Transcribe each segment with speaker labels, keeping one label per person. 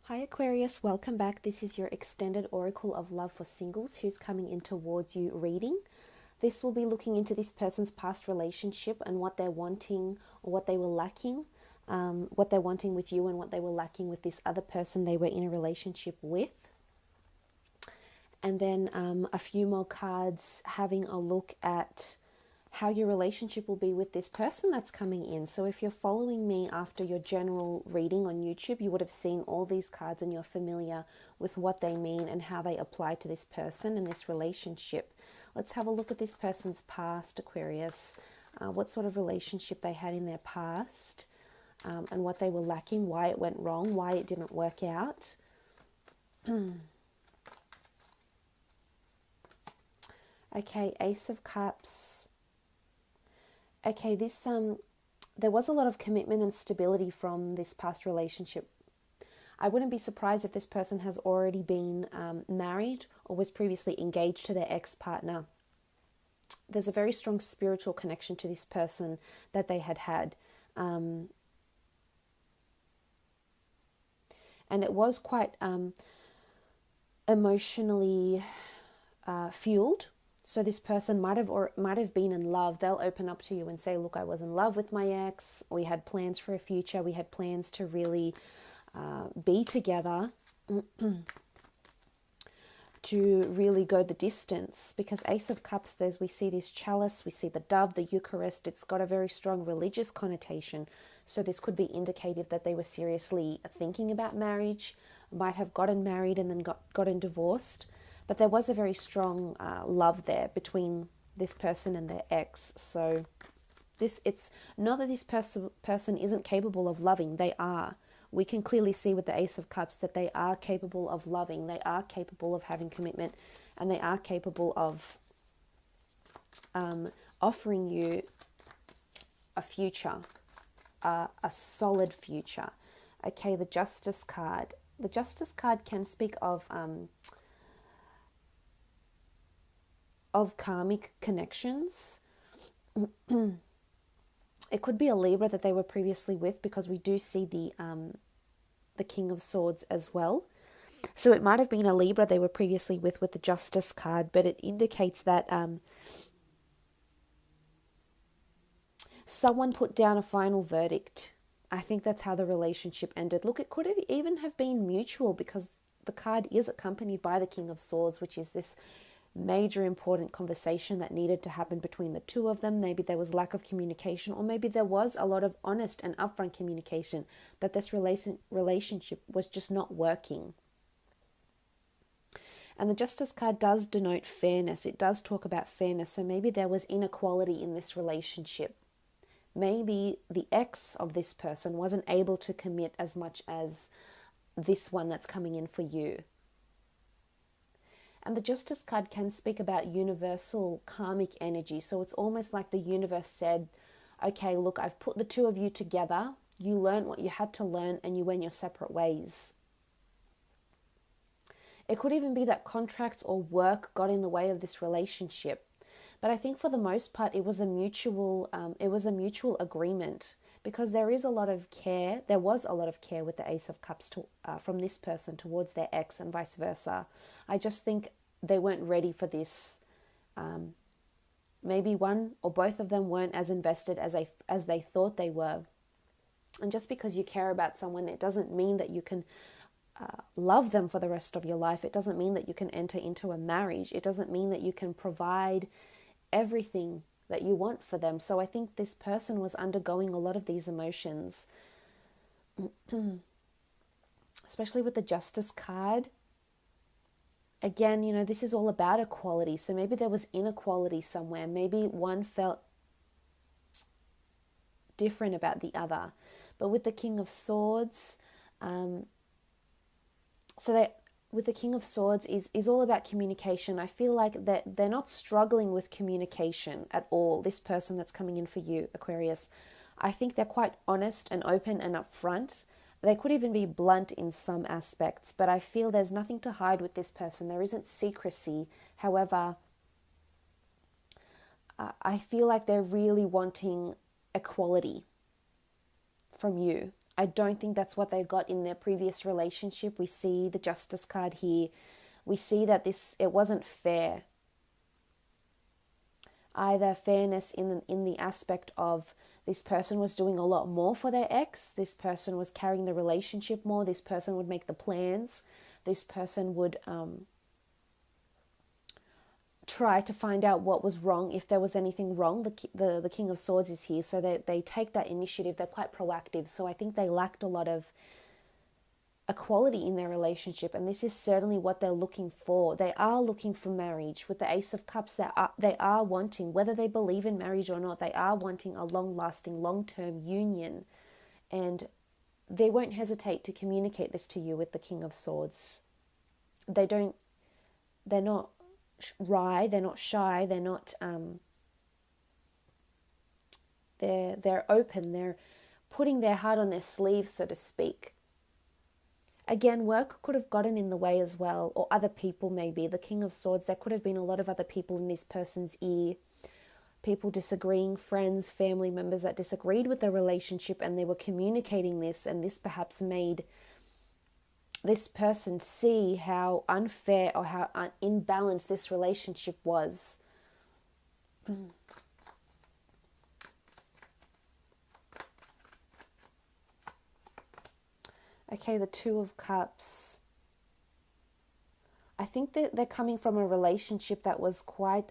Speaker 1: Hi Aquarius, welcome back. This is your extended Oracle of Love for Singles who's coming in towards you reading. This will be looking into this person's past relationship and what they're wanting or what they were lacking, what they're wanting with you and what they were lacking with this other person they were in a relationship with. And then a few more cards having a look at how your relationship will be with this person that's coming in. So if you're following me after your general reading on YouTube, you would have seen all these cards and you're familiar with what they mean and how they apply to this person and this relationship. Let's have a look at this person's past, Aquarius. What sort of relationship they had in their past, and what they were lacking, why it went wrong, why it didn't work out. Okay, Ace of Cups. Okay, this there was a lot of commitment and stability from this past relationship. I wouldn't be surprised if this person has already been married or was previously engaged to their ex-partner. There's a very strong spiritual connection to this person that they had. And it was quite emotionally fueled. So this person might have been in love. They'll open up to you and say, look, I was in love with my ex. We had plans for a future. We had plans to really be together, to really go the distance. Because Ace of Cups, we see this chalice, we see the dove, the Eucharist. It's got a very strong religious connotation. So this could be indicative that they were seriously thinking about marriage, might have gotten married and then gotten divorced. But there was a very strong love there between this person and their ex. So it's not that this person isn't capable of loving. They are. We can clearly see with the Ace of Cups that they are capable of loving. They are capable of having commitment. And they are capable of offering you a future, a solid future. Okay, the Justice card. The Justice card can speak of karmic connections. It could be a Libra that they were previously with, because we do see the King of Swords as well. So it might have been a Libra they were previously with the Justice card, but it indicates that someone put down a final verdict. I think that's how the relationship ended. Look, it could have even have been mutual, because the card is accompanied by the King of Swords, which is this major important conversation that needed to happen between the two of them. Maybe there was lack of communication, or maybe there was a lot of honest and upfront communication, that this relationship was just not working. And the Justice card does denote fairness. It does talk about fairness. So maybe there was inequality in this relationship. Maybe the ex of this person wasn't able to commit as much as this one that's coming in for you. And the Justice card can speak about universal karmic energy. So it's almost like the universe said, okay, look, I've put the two of you together. You learned what you had to learn and you went your separate ways. It could even be that contracts or work got in the way of this relationship. But I think for the most part, it was a mutual agreement, because there is a lot of care. There was a lot of care with the Ace of Cups from this person towards their ex, and vice versa. I just think they weren't ready for this. Maybe one or both of them weren't as invested as they thought they were. And just because you care about someone, it doesn't mean that you can love them for the rest of your life. It doesn't mean that you can enter into a marriage. It doesn't mean that you can provide everything that you want for them. So I think this person was undergoing a lot of these emotions, especially with the Justice card. Again, this is all about equality. So maybe there was inequality somewhere. Maybe one felt different about the other. But with the King of Swords, with the King of Swords is all about communication. I feel like that they're not struggling with communication at all, this person that's coming in for you, Aquarius. I think they're quite honest and open and upfront. They could even be blunt in some aspects, but I feel there's nothing to hide with this person. There isn't secrecy. However, I feel like they're really wanting equality from you. I don't think that's what they got in their previous relationship. We see the Justice card here. We see that it wasn't fair. Either fairness in the aspect of this person was doing a lot more for their ex, this person was carrying the relationship more, this person would make the plans, this person would try to find out what was wrong, if there was anything wrong. The King of Swords is here, so they take that initiative. They're quite proactive. So I think they lacked a lot of equality in their relationship, and this is certainly what they're looking for. They are looking for marriage. With the Ace of Cups, they are wanting, whether they believe in marriage or not, they are wanting a long-lasting, long-term union, and they won't hesitate to communicate this to you with the King of Swords. They're not shy, they're not they're open, they're putting their heart on their sleeve, so to speak. Again, work could have gotten in the way as well, or other people maybe. The King of Swords, there could have been a lot of other people in this person's ear. People disagreeing, friends, family members that disagreed with the relationship, and they were communicating this, and this perhaps made this person see how unfair or how imbalanced this relationship was. Okay, the Two of Cups. I think that they're coming from a relationship that was quite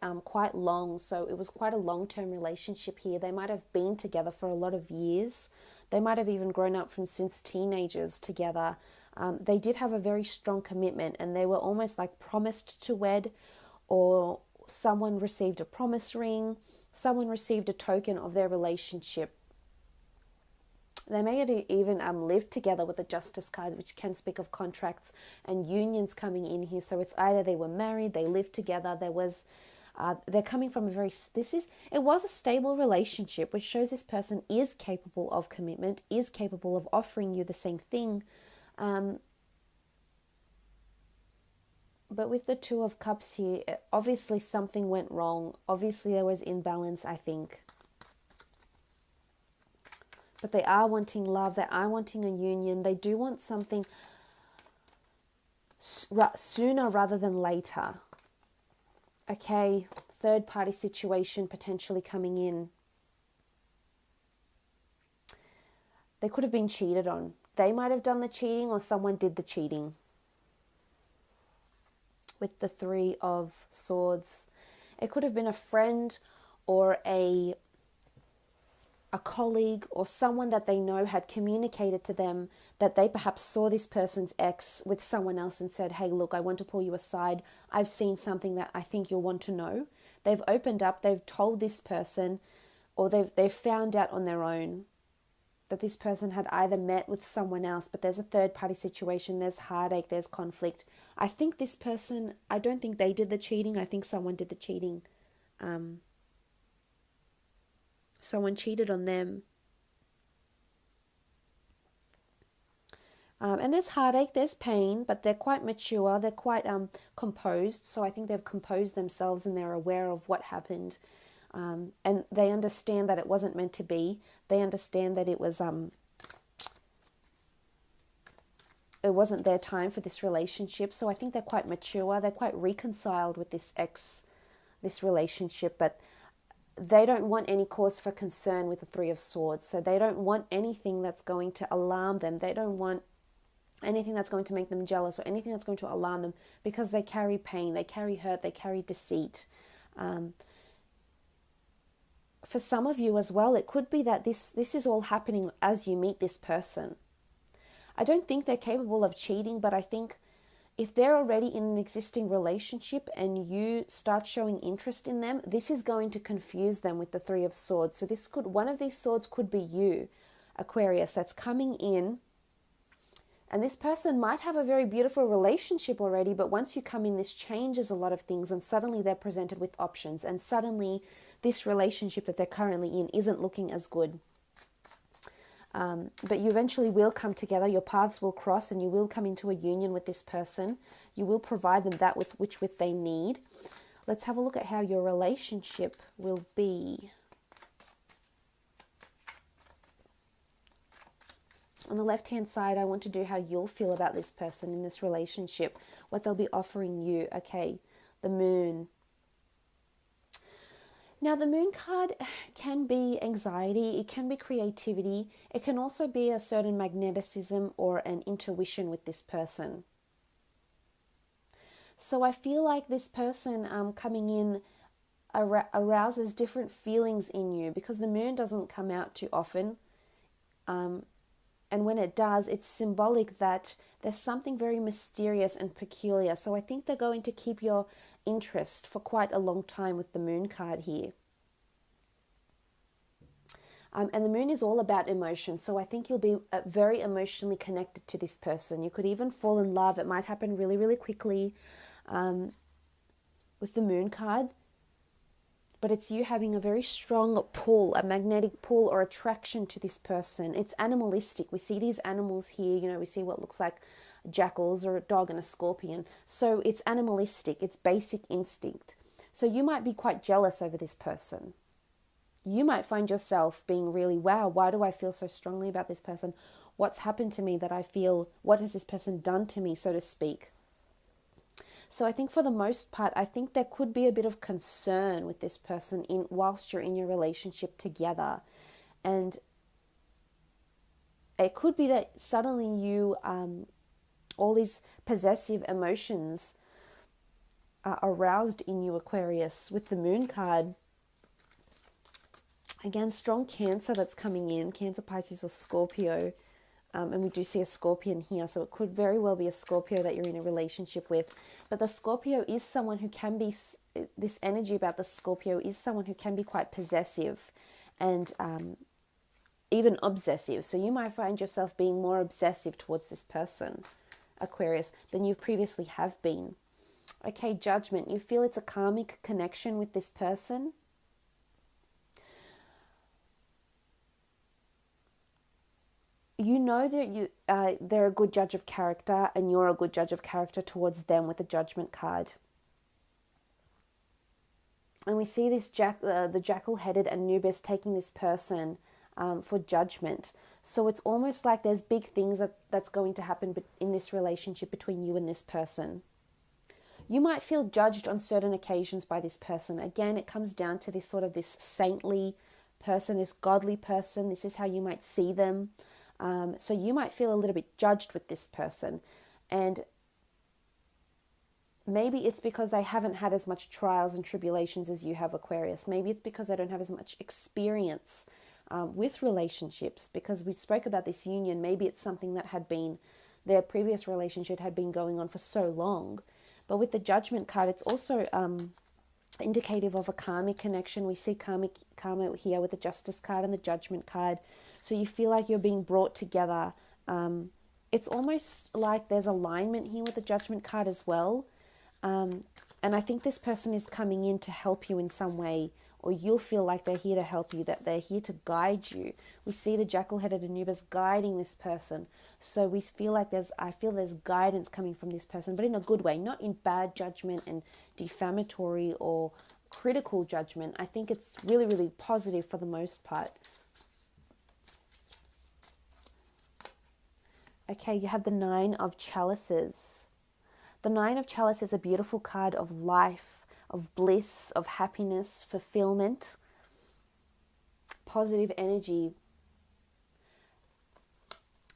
Speaker 1: long. So it was quite a long-term relationship here. They might have been together for a lot of years. They might have even grown up from since teenagers together. They did have a very strong commitment, and they were almost like promised to wed, or someone received a promise ring, someone received a token of their relationship. They may have even lived together with the Justice card, which can speak of contracts and unions coming in here. So it's either they were married, they lived together, they're coming from it was a stable relationship, which shows this person is capable of commitment, is capable of offering you the same thing. But with the Two of Cups here, obviously something went wrong. Obviously there was imbalance, I think. But they are wanting love. They are wanting a union. They do want something sooner rather than later. Okay, third party situation potentially coming in. They could have been cheated on. They might have done the cheating, or someone did the cheating. With the Three of Swords, it could have been a friend or a colleague or someone that they know had communicated to them that they perhaps saw this person's ex with someone else and said, hey, look, I want to pull you aside. I've seen something that I think you'll want to know. They've opened up, they've told this person, or they've found out on their own that this person had either met with someone else, but there's a third party situation, there's heartache, there's conflict. I think this person, I don't think they did the cheating. I think someone did the cheating. Someone cheated on them. And there's heartache, there's pain, but they're quite mature, they're quite composed. So I think they've composed themselves and they're aware of what happened. And they understand that it wasn't meant to be. They understand that it wasn't their time for this relationship. So I think they're quite mature, they're quite reconciled with this relationship, but they don't want any cause for concern with the Three of Swords. So they don't want anything that's going to alarm them. They don't want anything that's going to make them jealous or anything that's going to alarm them, because they carry pain, they carry hurt, they carry deceit. For some of you as well, it could be that this is all happening as you meet this person. I don't think they're capable of cheating, but I think if they're already in an existing relationship and you start showing interest in them, this is going to confuse them with the Three of Swords. So one of these swords could be you, Aquarius, that's coming in. And this person might have a very beautiful relationship already, but once you come in, this changes a lot of things, and suddenly they're presented with options, and suddenly this relationship that they're currently in isn't looking as good. But you eventually will come together, your paths will cross, and you will come into a union with this person. You will provide them that which they need. Let's have a look at how your relationship will be. On the left-hand side, I want to do how you'll feel about this person in this relationship, what they'll be offering you. Okay, the moon. Now, the moon card can be anxiety, it can be creativity, it can also be a certain magnetism or an intuition with this person. So I feel like this person coming in arouses different feelings in you, because the moon doesn't come out too often. And when it does, it's symbolic that there's something very mysterious and peculiar. So I think they're going to keep your interest for quite a long time with the moon card here. And the moon is all about emotion. So I think you'll be very emotionally connected to this person. You could even fall in love. It might happen really, really quickly with the moon card. But it's you having a very strong pull, a magnetic pull or attraction to this person. It's animalistic. We see these animals here, you know, we see what looks like jackals or a dog and a scorpion. So it's animalistic, it's basic instinct. So you might be quite jealous over this person. You might find yourself being really, wow, why do I feel so strongly about this person? What's happened to me that I feel, what has this person done to me, so to speak? So I think for the most part, I think there could be a bit of concern with this person whilst you're in your relationship together. And it could be that suddenly you, all these possessive emotions are aroused in you, Aquarius, with the moon card. Again, strong Cancer that's coming in, Cancer, Pisces or Scorpio. And we do see a Scorpion here, so it could very well be a Scorpio that you're in a relationship with. But the Scorpio is someone who can be, this energy about the Scorpio is someone who can be quite possessive and even obsessive. So you might find yourself being more obsessive towards this person, Aquarius, than you previously have been. Okay, Judgment. You feel it's a karmic connection with this person. You know that they're a good judge of character, and you're a good judge of character towards them with the Judgment card. And we see this the jackal-headed Anubis taking this person for judgment. So it's almost like there's big things that's going to happen in this relationship between you and this person. You might feel judged on certain occasions by this person. Again, it comes down to this sort of this saintly person, this godly person. This is how you might see them. So you might feel a little bit judged with this person, and maybe it's because they haven't had as much trials and tribulations as you have, Aquarius. Maybe it's because they don't have as much experience with relationships, because we spoke about this union. Maybe it's something that had been, their previous relationship had been going on for so long. But with the Judgment card, it's also indicative of a karmic connection. We see karma here with the Justice card and the Judgment card. So you feel like you're being brought together. It's almost like there's alignment here with the Judgment card as well. And I think this person is coming in to help you in some way, or you'll feel like they're here to help you, that they're here to guide you. We see the jackal-headed Anubis guiding this person. So we feel like I feel there's guidance coming from this person, but in a good way, not in bad judgment and defamatory or critical judgment. I think it's really, really positive for the most part. Okay, you have the Nine of Chalices. The Nine of Chalices is a beautiful card of life, of bliss, of happiness, fulfillment, positive energy.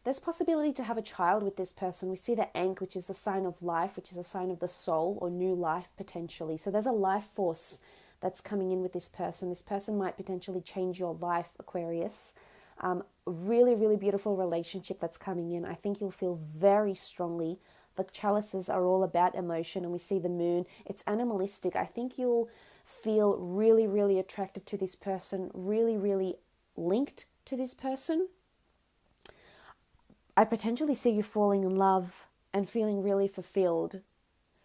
Speaker 1: There's possibility to have a child with this person. We see the Ankh, which is the sign of life, which is a sign of the soul or new life potentially. So there's a life force that's coming in with this person. This person might potentially change your life, Aquarius. Really, really beautiful relationship that's coming in. I think you'll feel very strongly. The chalices are all about emotion, and we see the moon. It's animalistic. I think you'll feel really, really attracted to this person, really, really linked to this person. I potentially see you falling in love and feeling really fulfilled,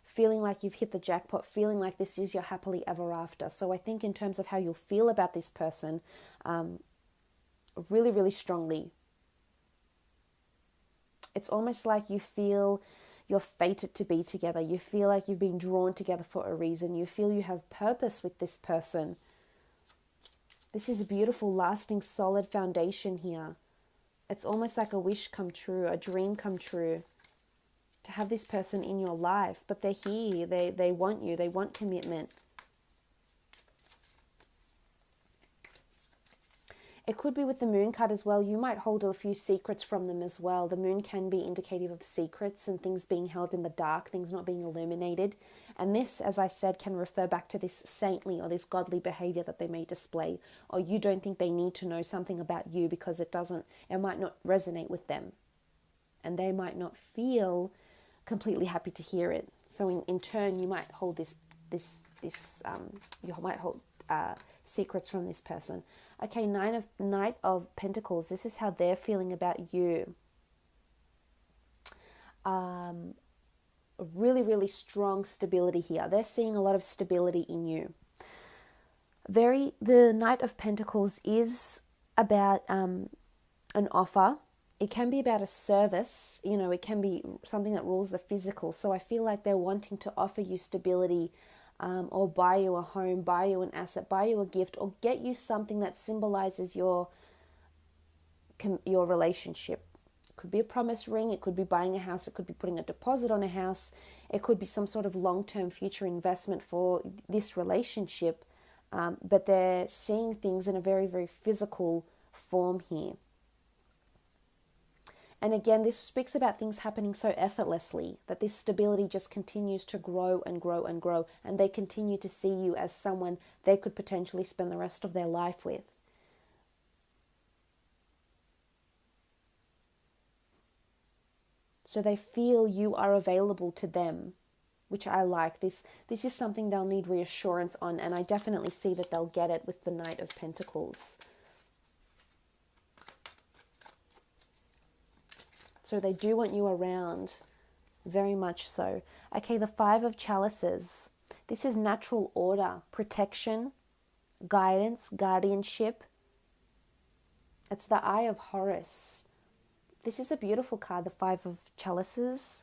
Speaker 1: feeling like you've hit the jackpot, feeling like this is your happily ever after. So I think in terms of how you'll feel about this person, really, really strongly. It's almost like you feel you're fated to be together. You feel like you've been drawn together for a reason. You feel you have purpose with this person. This is a beautiful, lasting, solid foundation here. It's almost like a wish come true, a dream come true, to have this person in your life. But they're here. They want you. They want commitment. It could be with the moon card as well. You might hold a few secrets from them as well. The moon can be indicative of secrets and things being held in the dark, things not being illuminated. And this, as I said, can refer back to this saintly or this godly behavior that they may display. Or you don't think they need to know something about you because it might not resonate with them. And they might not feel completely happy to hear it. So in turn, you might hold you might hold secrets from this person. Okay, Knight of Pentacles. This is how they're feeling about you. Really, really strong stability here. They're seeing a lot of stability in you. The Knight of Pentacles is about an offer. It can be about a service. It can be something that rules the physical. So I feel like they're wanting to offer you stability, or buy you a home, buy you an asset, buy you a gift, or get you something that symbolizes your relationship. It could be a promise ring, it could be buying a house, it could be putting a deposit on a house, it could be some sort of long-term future investment for this relationship, but they're seeing things in a very, very physical form here. And again, this speaks about things happening so effortlessly, that this stability just continues to grow and grow and grow, and they continue to see you as someone they could potentially spend the rest of their life with. So they feel you are available to them, which I like. This is something they'll need reassurance on, and I definitely see that they'll get it with the Knight of Pentacles. So they do want you around, very much so. Okay, the Five of Chalices. This is natural order, protection, guidance, guardianship. It's the Eye of Horus. This is a beautiful card, the Five of Chalices.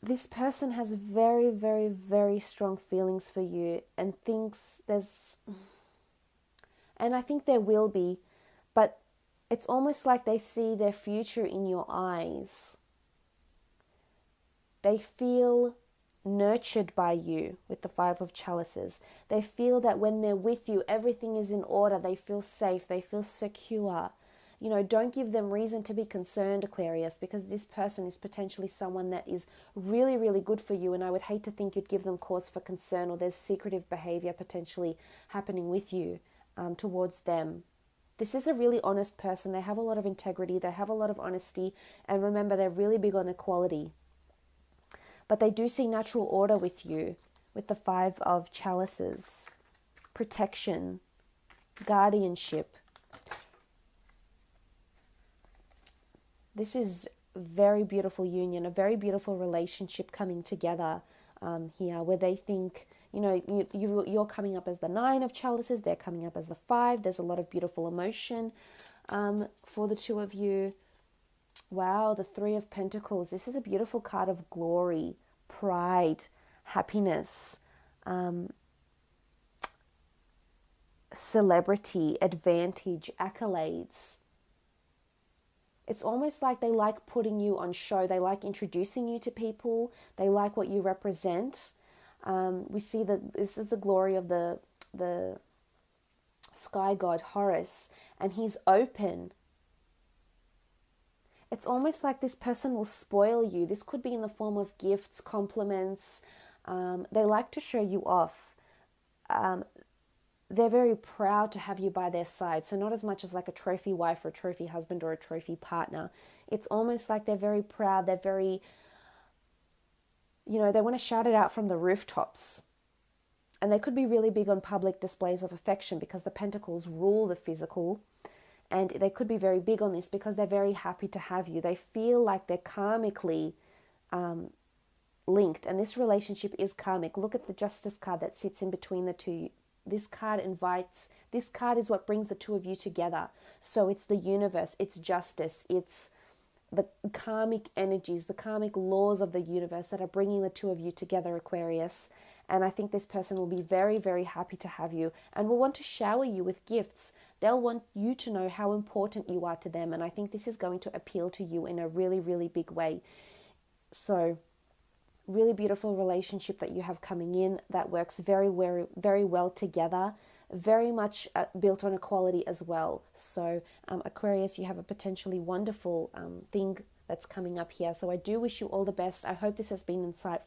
Speaker 1: This person has very, very, very strong feelings for you and thinks and I think there will be, but it's almost like they see their future in your eyes. They feel nurtured by you with the Five of Chalices. They feel that when they're with you, everything is in order. They feel safe. They feel secure. Don't give them reason to be concerned, Aquarius, because this person is potentially someone that is really, really good for you, and I would hate to think you'd give them cause for concern, or there's secretive behavior potentially happening with you. Towards them. This is a really honest person. They have a lot of integrity. They have a lot of honesty. And remember, they're really big on equality. But they do see natural order with you, with the Five of Chalices. Protection, guardianship. This is a very beautiful union, a very beautiful relationship coming together here, where they think, you're coming up as the Nine of Chalices, they're coming up as the Five. There's a lot of beautiful emotion for the two of you. Wow, the Three of Pentacles. This is a beautiful card of glory, pride, happiness, celebrity, advantage, accolades. It's almost like they like putting you on show. They like introducing you to people. They like what you represent. We see that this is the glory of the sky god Horus, and he's open. It's almost like this person will spoil you. This could be in the form of gifts, compliments. They like to show you off. They're very proud to have you by their side. So not as much as like a trophy wife or a trophy husband or a trophy partner. It's almost like they're very proud. They're very, they want to shout it out from the rooftops. And they could be really big on public displays of affection because the pentacles rule the physical. And they could be very big on this because they're very happy to have you. They feel like they're karmically linked. And this relationship is karmic. Look at the Justice card that sits in between the two. This card is what brings the two of you together. So it's the universe, it's justice, it's the karmic energies, the karmic laws of the universe that are bringing the two of you together, Aquarius. And I think this person will be very, very happy to have you and will want to shower you with gifts. They'll want you to know how important you are to them. And I think this is going to appeal to you in a really, really big way. So, really beautiful relationship that you have coming in that works very, very, very well together. Very much built on equality as well. So Aquarius, you have a potentially wonderful thing that's coming up here. So I do wish you all the best. I hope this has been insightful.